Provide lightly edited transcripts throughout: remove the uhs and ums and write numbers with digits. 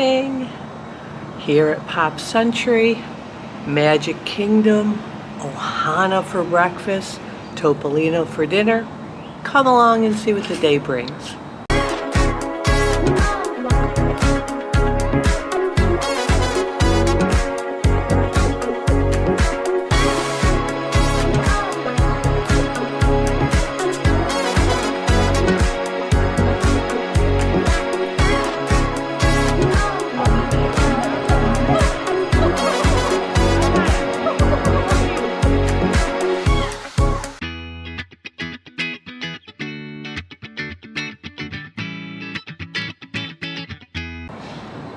morning here at Pop Century, Magic Kingdom, Ohana for breakfast, Topolino for dinner. Come along and see what the day brings.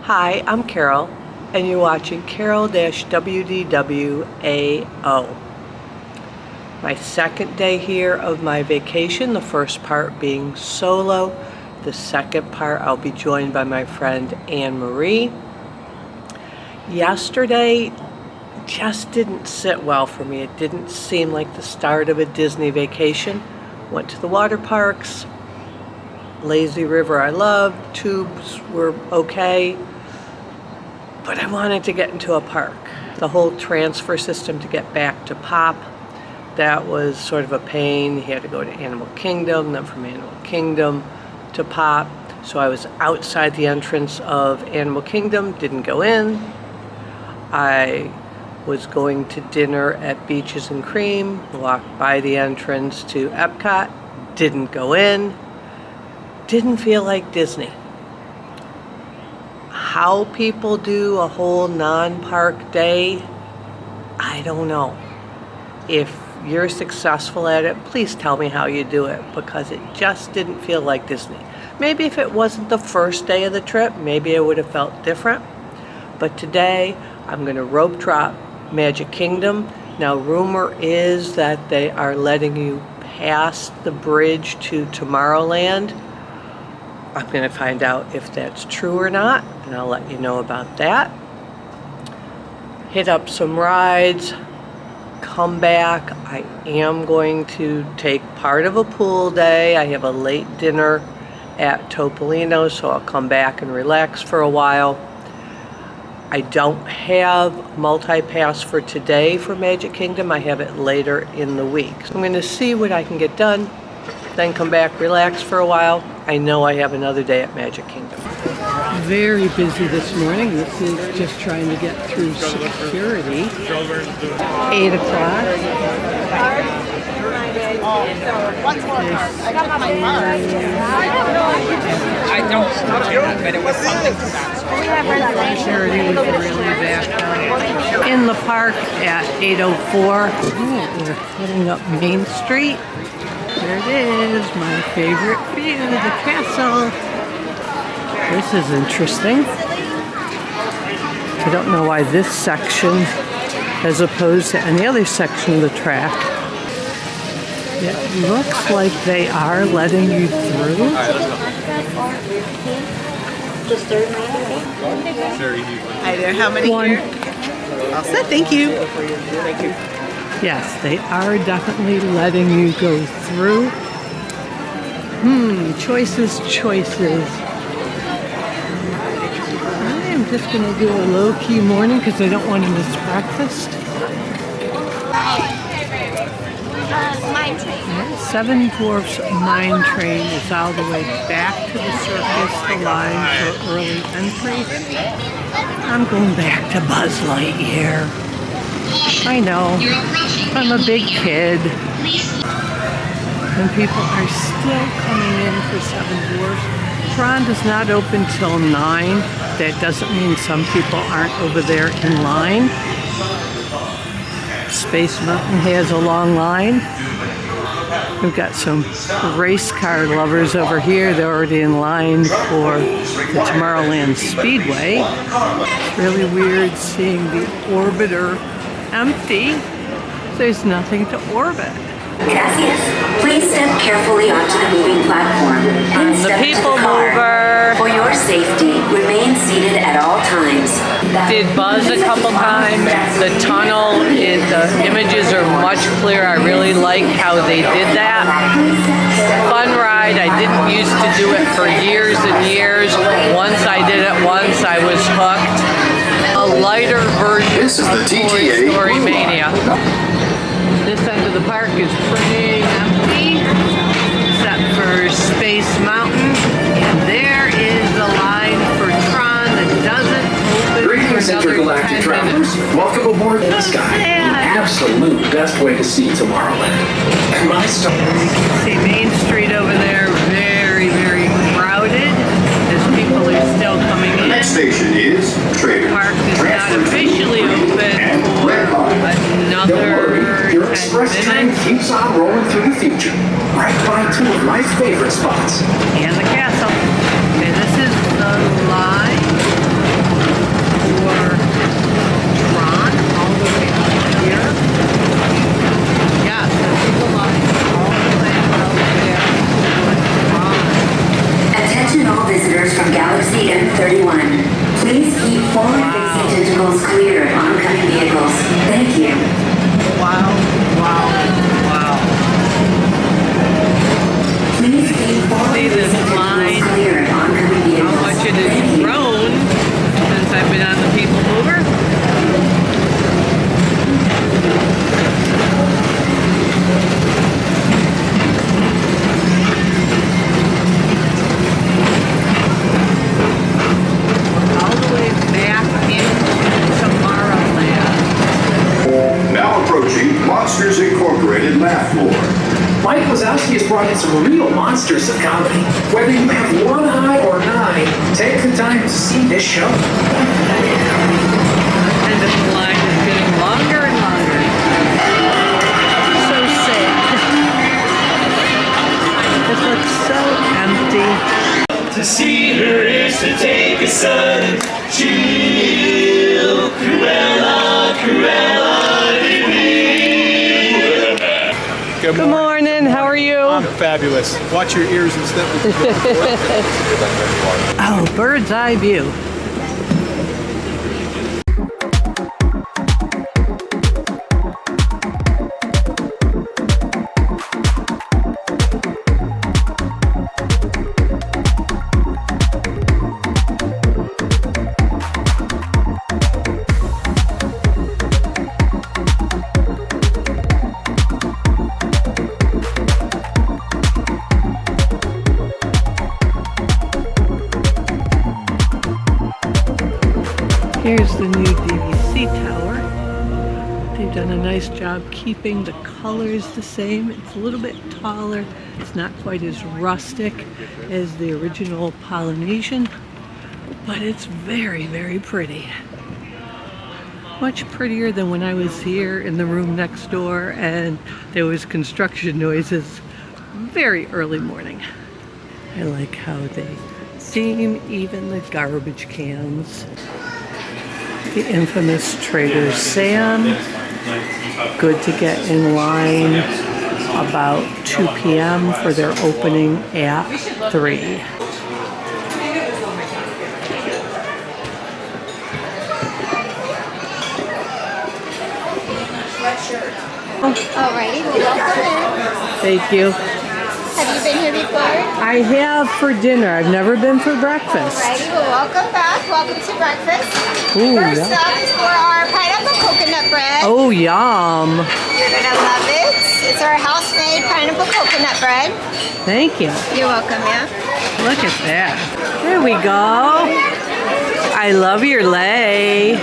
Hi, I'm Carol, and you're watching CAROL-WDWAO. My second day here of my vacation, the first part being solo. The second part I'll be joined by my friend Anne-Marie. Yesterday just didn't sit well for me. It didn't seem like the start of a Disney vacation. Went to the water parks. Lazy River I love, tubes were okay. But I wanted to get into a park. The whole transfer system to get back to Pop, that was sort of a pain. You had to go to Animal Kingdom, then from Animal Kingdom to Pop. So I was outside the entrance of Animal Kingdom, didn't go in. I was going to dinner at Beaches and Cream, walked by the entrance to Epcot, didn't go in. Didn't feel like Disney. How people do a whole non-park day, I don't know. If you're successful at it, please tell me how you do it, because it just didn't feel like Disney. Maybe if it wasn't the first day of the trip, maybe it would have felt different. But today, I'm going to rope drop Magic Kingdom. Now, rumor is that they are letting you pass the bridge to Tomorrowland. I'm going to find out if that's true or not, and I'll let you know about that. Hit up some rides, come back. I am going to take part of a pool day. I have a late dinner at Topolino'S, so I'll come back and relax for a while. I don't have multi-pass for today for Magic Kingdom. I have it later in the week. So I'm going to see what I can get done, then come back, relax for a while. I know I have another day at Magic Kingdom. Very busy this morning. This is just trying to get through security. 8 o'clock. I don't, but it was something to that. Security was really back in the park at 8:04. We're heading up Main Street. There it is, my favorite view, the castle. This is interesting. I don't know why this section, as opposed to any other section of the track, it looks like they are letting you through. Hi there, how many One. here? All set, thank you. Thank you. Yes, they are definitely letting you go through. Choices. I am just going to do a low-key morning because I don't want to miss breakfast. Mine train. Seven Dwarfs Mine Train is all the way back to the circus, the line for early entry. I'm going back to Buzz Lightyear. I know, I'm a big kid, and people are still coming in for Seven Dwarfs. Tron does not open till 9. That doesn't mean some people aren't over there in line. Space Mountain has a long line. We've got some race car lovers over here. They're already in line for the Tomorrowland Speedway. It's really weird seeing the orbiter empty. There's nothing to orbit. Gracias. Please step carefully onto the moving platform and The step people to the car. mover. For your safety, remain seated at all times. Did Buzz a couple times. The tunnel, the images are much clearer. I really like how they did that. Fun ride. I didn't used to do it for years and years. Once I did it once, I was lighter version This is the of Toy TTA Story Blue Mania. This end of the park is pretty empty, except for Space Mountain. And there is the line for Tron that doesn't open Greetings, for another intergalactic 10 travelers. minutes. Welcome aboard the sky. sad. The absolute best way to see Tomorrowland. And my star. See Main Street over there, very, very crowded as people are still coming in. Next station is Trader. Park is not officially open for Don't worry, another your 10 express train minutes. keeps on rolling through the future. Right by two of my favorite spots. And the castle. Okay, this is the line for Tron all the way up here. Yeah, so there's a line all the way up there for Tron. Attention all visitors from Galaxy M31. Please keep forward-facing tentacles clear of oncoming vehicles. Thank you. Wow, wow, wow. Please keep See forward-facing this line? tentacles clear of oncoming vehicles. How much it Thank has you. grown since I've been on the People Mover. All the way back into Tomorrowland. Now approaching Monsters Incorporated Laugh Floor. Mike Wazowski has brought in some real monsters of comedy. Whether you have one eye or nine, take the time to see this show. And this line is getting longer and longer. So sad. This looks so empty. To see her is to take a sudden chill. Cruella, Cruella, Good Good morning, how are you? I'm fabulous. Watch your ears and stuff. Oh, bird's eye view. Here's the new DVC tower. They've done a nice job keeping the colors the same. It's a little bit taller. It's not quite as rustic as the original Polynesian, but it's very, very pretty. Much prettier than when I was here in the room next door and there was construction noises very early morning. I like how they seam even the garbage cans. The infamous Trader Sam. Good to get in line about 2 p.m. for their opening at 3. Alrighty, well, welcome Thank you. in. Have you been here before? I have for dinner. I've never been for breakfast. Alrighty, well, welcome back. Welcome to breakfast. Ooh, First yeah. up is for our pineapple coconut bread. Oh, yum. You're gonna love it. It's our house-made pineapple coconut bread. Thank you. You're welcome, yeah. Look at that. There we go. I love your lei.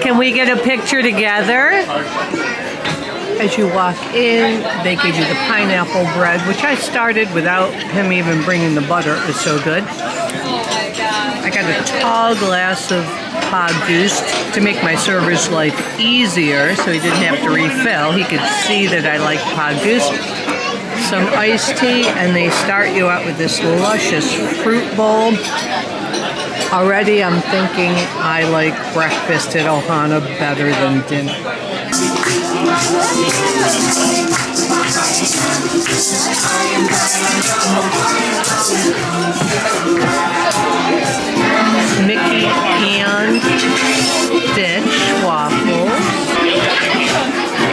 Can we get a picture together? As you walk in, they give you the pineapple bread, which I started without him even bringing the butter. It's so good. I got a tall glass of pod juice to make my server's life easier so he didn't have to refill. He could see that I like pod juice. Some iced tea, and they start you out with this luscious fruit bowl. Already I'm thinking I like breakfast at Ohana better than dinner. Mickey and Stitch waffles.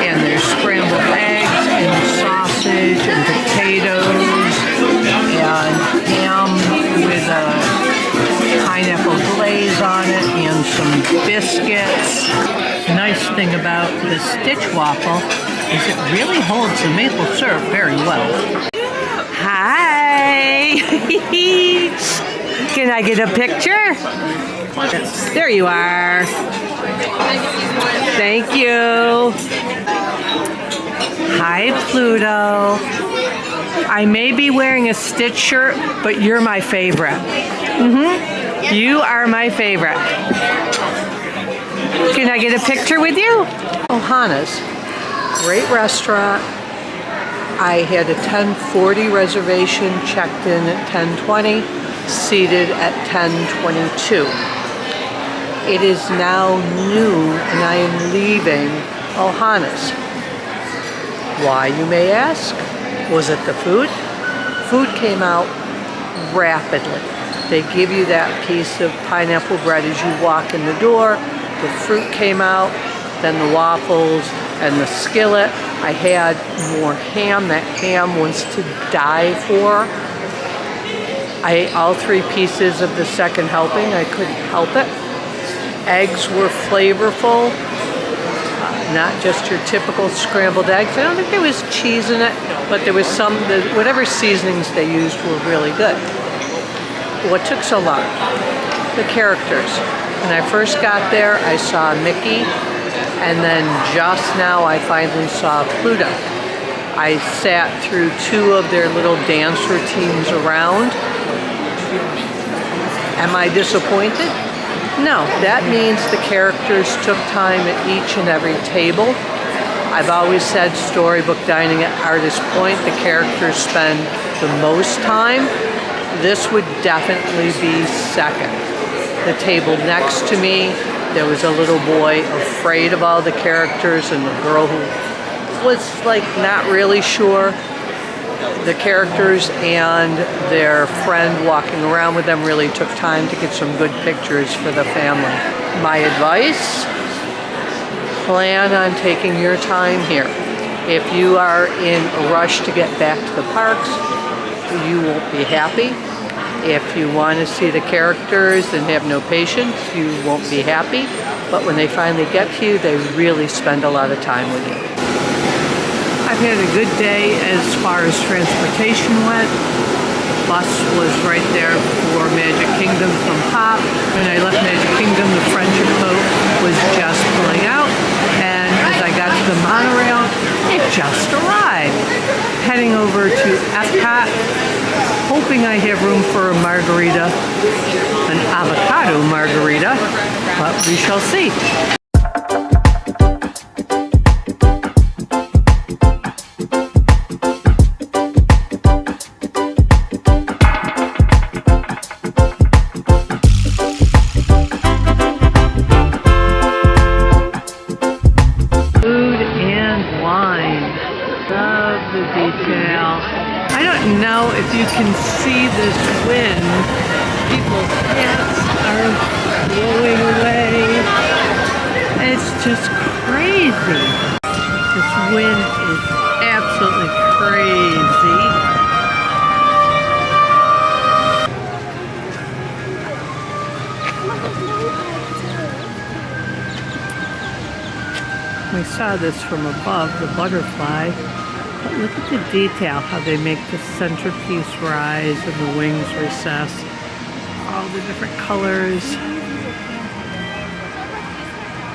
And there's scrambled eggs and sausage and potatoes and ham with a pineapple glaze on it and some biscuits. Nice thing about the stitch waffle is it really holds the maple syrup very well. Hi! Can I get a picture? There you are. Thank you. Hi, Pluto. I may be wearing a Stitch shirt, but you're my favorite. You are my favorite. Can I get a picture with you? Ohana's. Great restaurant. I had a 10:40 reservation, checked in at 10:20, seated at 10:22. It is now noon and I am leaving Ohana's. Why, you may ask? Was it the food? Food came out rapidly. They give you that piece of pineapple bread as you walk in the door. The fruit came out, then the waffles and the skillet. I had more ham. That ham was to die for. I ate all 3 pieces of the second helping. I couldn't help it. Eggs were flavorful, not just your typical scrambled eggs. I don't think there was cheese in it, but there was some, whatever seasonings they used were really good. What took so long? The characters. When I first got there, I saw Mickey, and then just now I finally saw Pluto. I sat through 2 of their little dance routines around. Am I disappointed? No, that means the characters took time at each and every table. I've always said storybook dining at Artist Point, the characters spend the most time. This would definitely be second. The table next to me, there was a little boy afraid of all the characters and the girl who was like not really sure. The characters and their friend walking around with them really took time to get some good pictures for the family. My advice, plan on taking your time here. If you are in a rush to get back to the parks, you won't be happy. If you want to see the characters and have no patience, you won't be happy. But when they finally get to you, they really spend a lot of time with you. I've had a good day as far as transportation went. The bus was right there for Magic Kingdom from Pop. When I left Magic Kingdom, the friendship boat was just pulling out. And as I got to the monorail, it just arrived. Heading over to Epcot, hoping I have room for a margarita, an avocado margarita, but we shall see. I don't know if you can see this wind. People's hats are blowing away. It's just crazy. This wind is absolutely crazy. We saw this from above, the butterfly. But look at the detail, how they make the centerpiece rise and the wings recess. All the different colors.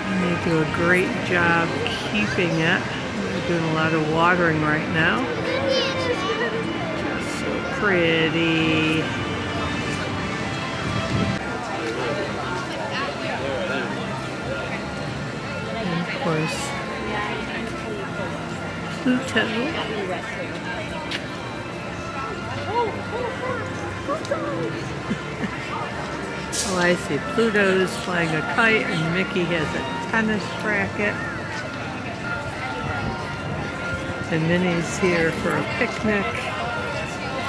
And they do a great job keeping it. They're doing a lot of watering right now. Just so pretty. And of course, Pluto. Oh, I see. Pluto's flying a kite and Mickey has a tennis racket. And Minnie's here for a picnic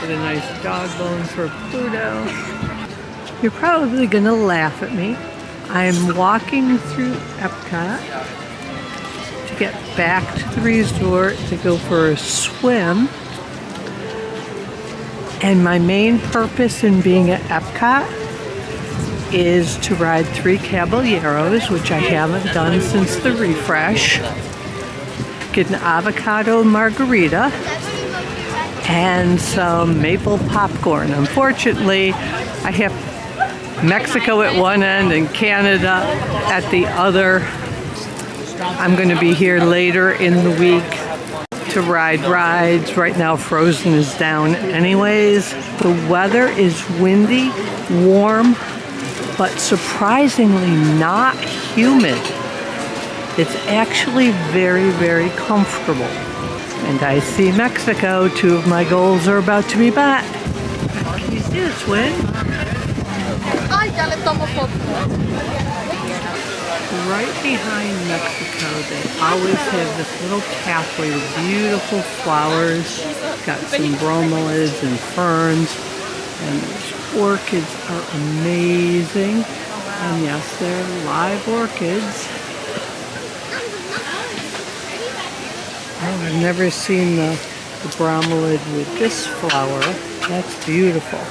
with a nice dog bone for Pluto. You're probably going to laugh at me. I'm walking through Epcot to get back to the resort to go for a swim. And my main purpose in being at Epcot is to ride 3 Caballeros, which I haven't done since the refresh. Get an avocado margarita and some maple popcorn. Unfortunately, I have Mexico at one end and Canada at the other. I'm going to be here later in the week to ride rides. Right now Frozen is down anyways. The weather is windy, warm, but surprisingly not humid. It's actually very, very comfortable. And I see Mexico. 2 of my goals are about to be met. Can you see this wind? Right behind Mexico, they always have this little pathway with beautiful flowers. Got some bromeliads and ferns, and these orchids are amazing. And yes, they're live orchids. Oh, I've never seen the bromelid with this flower. That's beautiful.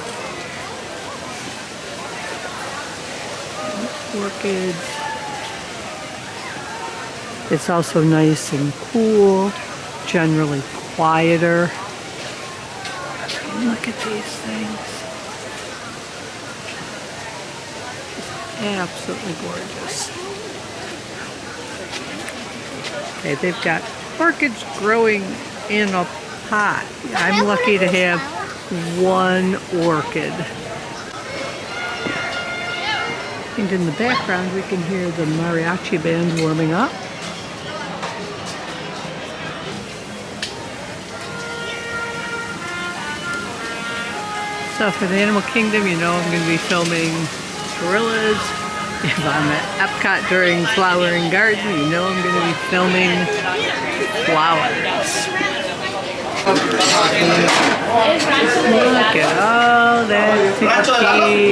Orchids. It's also nice and cool, generally quieter. Look at these things. Absolutely gorgeous. Okay, they've got orchids growing in a pot. I'm lucky to have 1 orchid. And in the background we can hear the mariachi band warming up. So for the Animal Kingdom, you know I'm going to be filming gorillas. If I'm at Epcot during Flower and Garden, you know I'm going to be filming flowers. Look at all that tequila.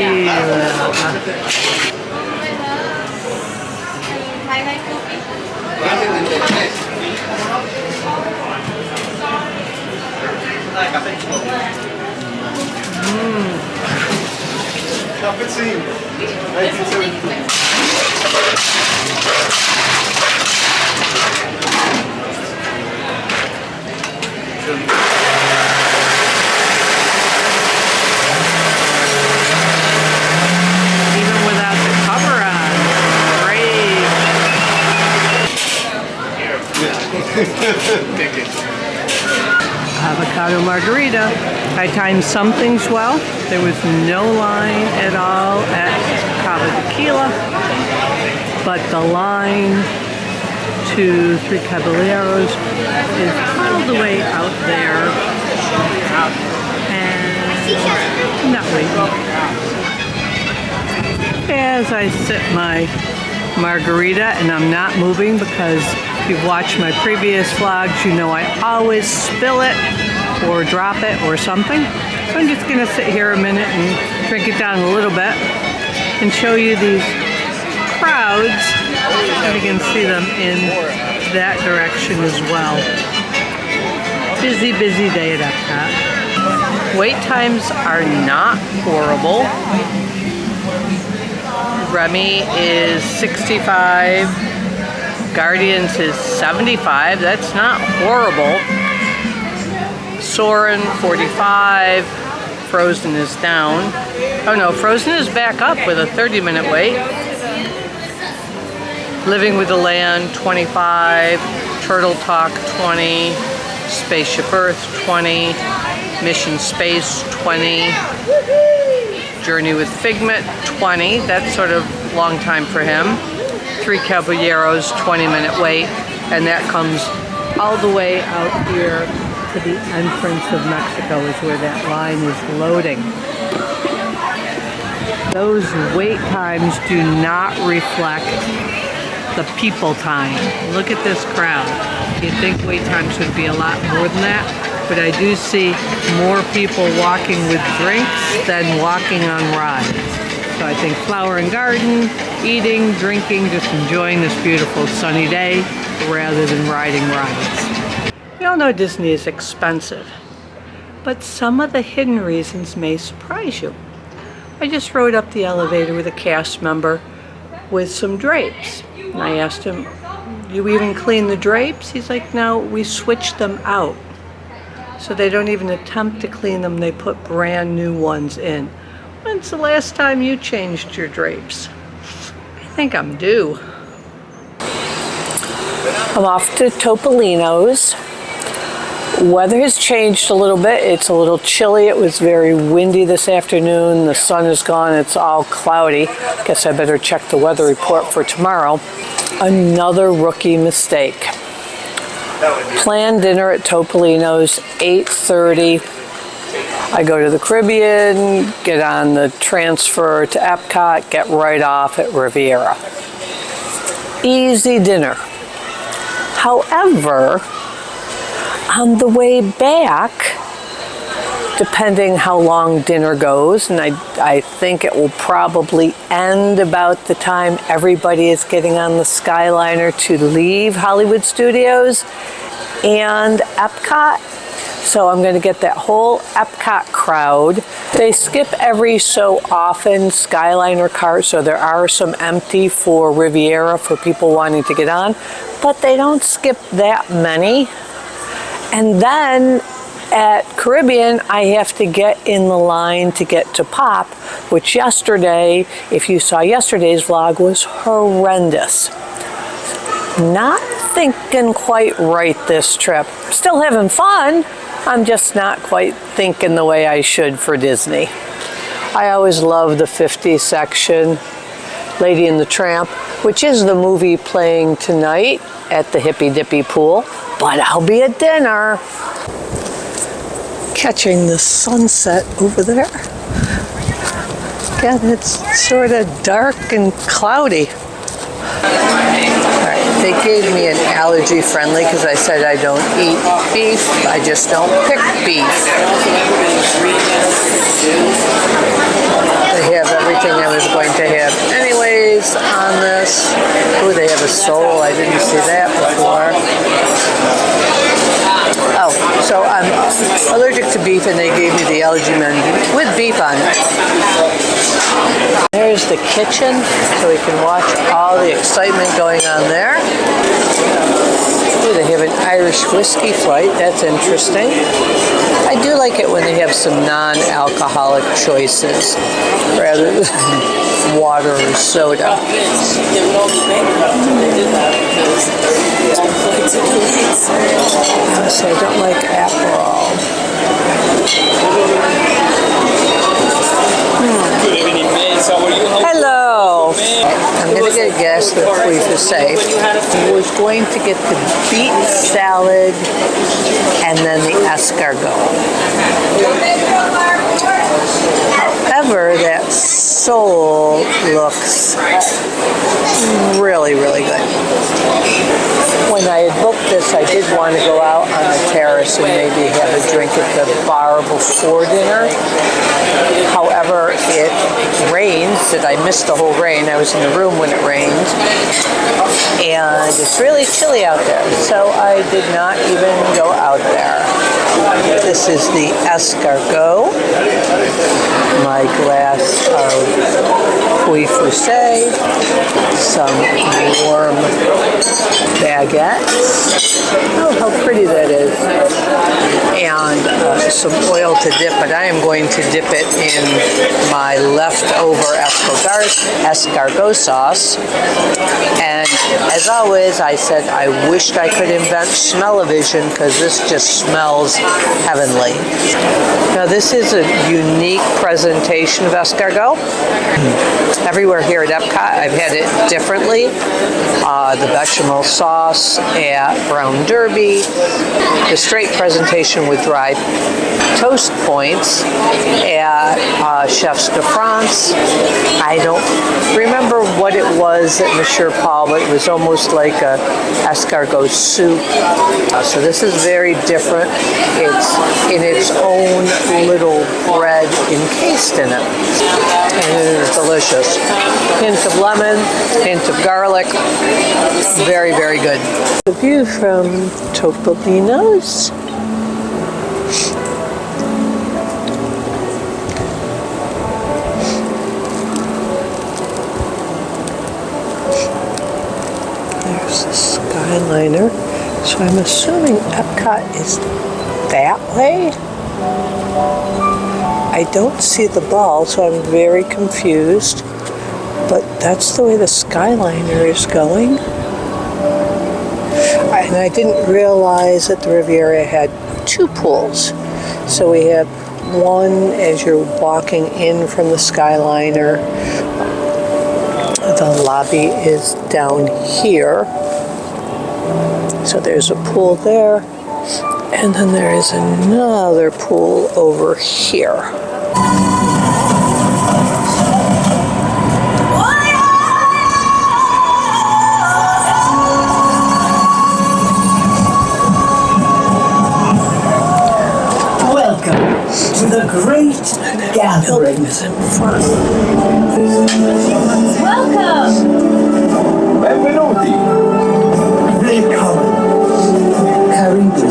Even without the cover on, great. Avocado margarita. I timed some things well. There was no line at all at Cava Tequila, but the line to 3 Caballeros is all the way out there, and not waiting. As I sip my margarita, and I'm not moving because if you've watched my previous vlogs, you know I always spill it or drop it or something. So I'm just gonna sit here a minute and drink it down a little bit and show you these crowds. And you can see them in that direction as well. Busy, busy day at Epcot. Wait times are not horrible. Remy is 65. Guardians is 75. That's not horrible. Soarin' 45. Frozen is down. Oh no, Frozen is back up with a 30-minute wait. Living with the Land 25. Turtle Talk 20. Spaceship Earth 20. Mission Space 20. Journey with Figment 20. That's sort of long time for him. 3 Caballeros 20-minute wait, and that comes all the way out here to the entrance of Mexico is where that line is loading. Those wait times do not reflect the people time. Look at this crowd. You'd think wait times would be a lot more than that, but I do see more people walking with drinks than walking on rides. So I think Flower and Garden, eating, drinking, just enjoying this beautiful sunny day rather than riding rides. We all know Disney is expensive, but some of the hidden reasons may surprise you. I just rode up the elevator with a cast member with some drapes. And I asked him, you even clean the drapes? He's like, no, we switch them out. So they don't even attempt to clean them, they put brand new ones in. When's the last time you changed your drapes? I think I'm due. I'm off to Topolino's. Weather has changed a little bit. It's a little chilly. It was very windy this afternoon. The sun is gone. It's all cloudy. Guess I better check the weather report for tomorrow. Another rookie mistake. Planned dinner at Topolino's, 8:30. I go to the Caribbean, get on the transfer to Epcot, get right off at Riviera. Easy dinner. However, on the way back, depending how long dinner goes, and I think it will probably end about the time everybody is getting on the Skyliner to leave Hollywood Studios and Epcot. So I'm going to get that whole Epcot crowd. They skip every so often Skyliner cars, so there are some empty for Riviera for people wanting to get on, but they don't skip that many. And then at Caribbean, I have to get in the line to get to Pop, which yesterday, if you saw yesterday's vlog, was horrendous. Not thinking quite right this trip. Still having fun. I'm just not quite thinking the way I should for Disney. I always love the 50 section, Lady and the Tramp, which is the movie playing tonight at the Hippy Dippy Pool, but I'll be at dinner. Catching the sunset over there. Again, it's sort of dark and cloudy. Alright, they gave me an allergy friendly because I said I don't eat beef. I just don't pick beef. They have everything I was going to have anyways on this. Oh, they have a sole. I didn't see that before. Oh, so I'm allergic to beef and they gave me the allergy menu with beef on it. There's the kitchen, so we can watch all the excitement going on there. Ooh, they have an Irish whiskey flight. That's interesting. I do like it when they have some non-alcoholic choices rather than water or soda. So I don't like Aperol. Hello. I'm going to get a guess that we should say. I was going to get the beet salad and then the escargot. However, that sole looks really, really good. When I had booked this, I did want to go out on the terrace and maybe have a drink at the bar before dinner. However, it rains. I missed the whole rain. I was in the room when it rained. And it's really chilly out there, so I did not even go out there. This is the escargot. My glass of pouilly foussé, some warm baguettes. Oh, how pretty that is. And some oil to dip, but I am going to dip it in my leftover escargot sauce. And as always, I said I wished I could invent smell-o-vision because this just smells heavenly. Now this is a unique presentation of escargot. Everywhere here at Epcot, I've had it differently. The bechamel sauce at Brown Derby, the straight presentation with dry toast points at Chefs de France. I don't remember what it was at Monsieur Paul, but it was almost like a escargot soup. So this is very different. It's in its own little bread encased in it. And it is delicious. Hint of lemon, hint of garlic. Very, very good. The view from Topolino's. Skyliner. So I'm assuming Epcot is that way. I don't see the ball, so I'm very confused. But that's the way the Skyliner is going. And I didn't realize that the Riviera had 2 pools. So we have one as you're walking in from the Skyliner. The lobby is down here. So there's a pool there. And then there is another pool over here. To the great gathering is in front. Welcome! Benvenuti. Willkommen. Karibu.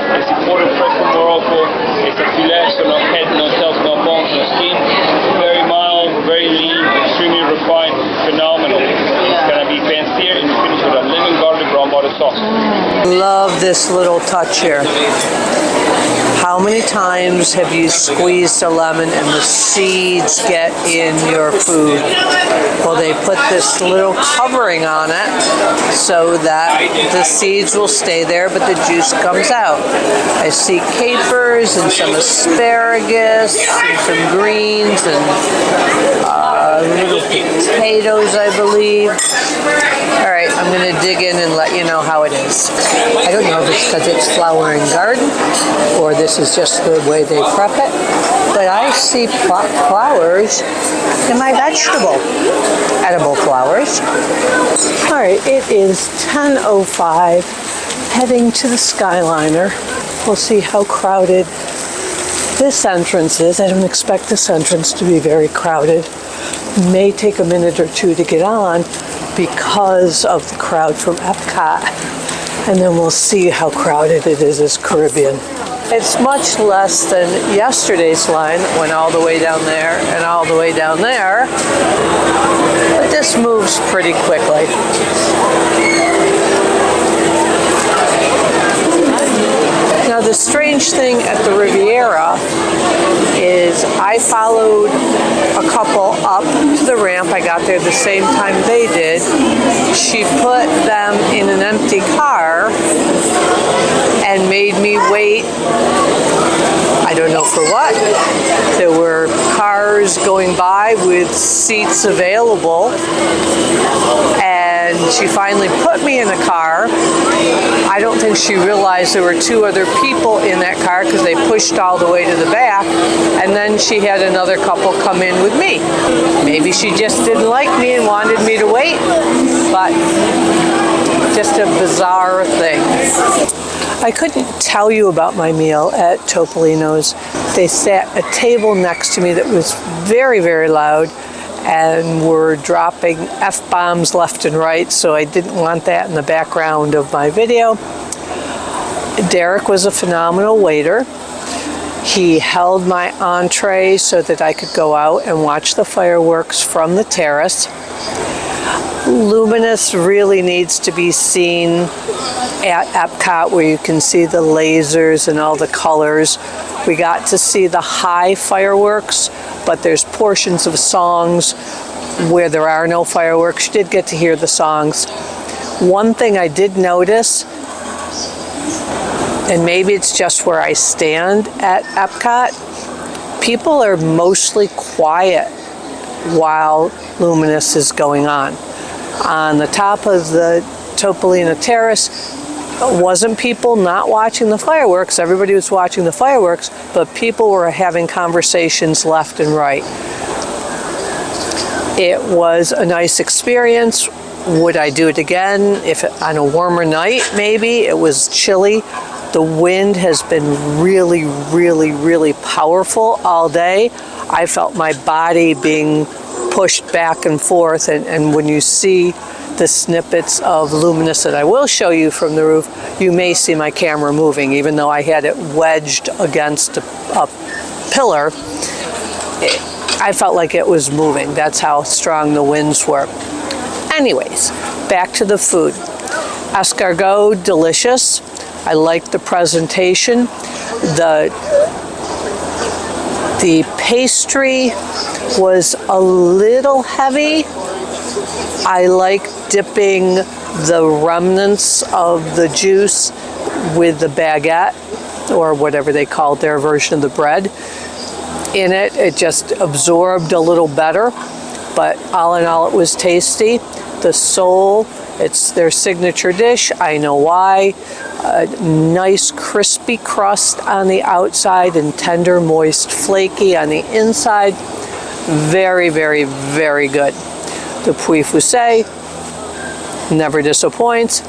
It's imported fresh from Morocco. It's a filet, so no head, no tails, no bones, no skin. Very mild, very lean, extremely refined, phenomenal. It's gonna be pan-seared and you finish with a lemon garlic brown butter sauce. Love this little touch here. How many times have you squeezed a lemon and the seeds get in your food? Well, they put this little covering on it so that the seeds will stay there, but the juice comes out. I see capers and some asparagus and some greens and little potatoes, I believe. All right, I'm going to dig in and let you know how it is. I don't know if it's because it's flower and garden or this is just the way they prep it, but I see flowers in my vegetable, edible flowers. All right, it is 10:05, heading to the Skyliner. We'll see how crowded this entrance is. I don't expect this entrance to be very crowded. May take a minute or two to get on because of the crowd from Epcot, and then we'll see how crowded it is as Caribbean. It's much less than yesterday's line that went all the way down there and all the way down there, but this moves pretty quickly. Now the strange thing at the Riviera is I followed a couple up to the ramp. I got there the same time they did. She put them in an empty car and made me wait. I don't know for what. There were cars going by with seats available, and she finally put me in a car. I don't think she realized there were 2 other people in that car because they pushed all the way to the back, and then she had another couple come in with me. Maybe she just didn't like me and wanted me to wait, but just a bizarre thing. I couldn't tell you about my meal at Topolino's. They sat a table next to me that was very, very loud, and were dropping F-bombs left and right, so I didn't want that in the background of my video. Derek was a phenomenal waiter. He held my entree so that I could go out and watch the fireworks from the terrace. Luminous really needs to be seen at Epcot, where you can see the lasers and all the colors. We got to see the high fireworks, but there's portions of songs where there are no fireworks. You did get to hear the songs. One thing I did notice, and maybe it's just where I stand at Epcot, people are mostly quiet while Luminous is going on. On the top of the Topolino Terrace, wasn't people not watching the fireworks. Everybody was watching the fireworks, but people were having conversations left and right. It was a nice experience. Would I do it again on a warmer night? Maybe. It was chilly. The wind has been really, really, really powerful all day. I felt my body being pushed back and forth, and when you see the snippets of Luminous that I will show you from the roof, you may see my camera moving, even though I had it wedged against a pillar. I felt like it was moving. That's how strong the winds were. Anyways, back to the food. Escargot, delicious. I liked the presentation. The pastry was a little heavy. I like dipping the remnants of the juice with the baguette, or whatever they called their version of the bread, in it. It just absorbed a little better, but all in all, it was tasty. The sole, it's their signature dish. I know why. A nice crispy crust on the outside and tender, moist, flaky on the inside. Very, very, very good. The poulet foussé never disappoints.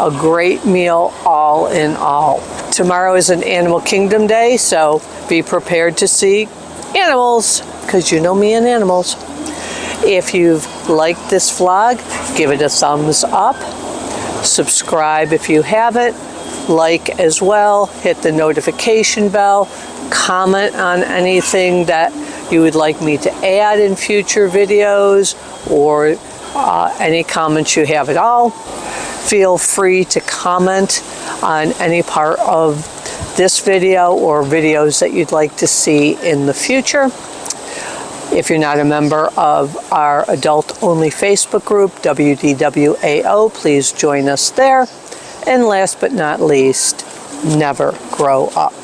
A great meal all in all. Tomorrow is an Animal Kingdom day, so be prepared to see animals, because you know me and animals. If you've liked this vlog, give it a thumbs up. Subscribe if you haven't. Like as well. Hit the notification bell. Comment on anything that you would like me to add in future videos, or any comments you have at all. Feel free to comment on any part of this video or videos that you'd like to see in the future. If you're not a member of our adult-only Facebook group, WDWAO, please join us there. And last but not least, never grow up.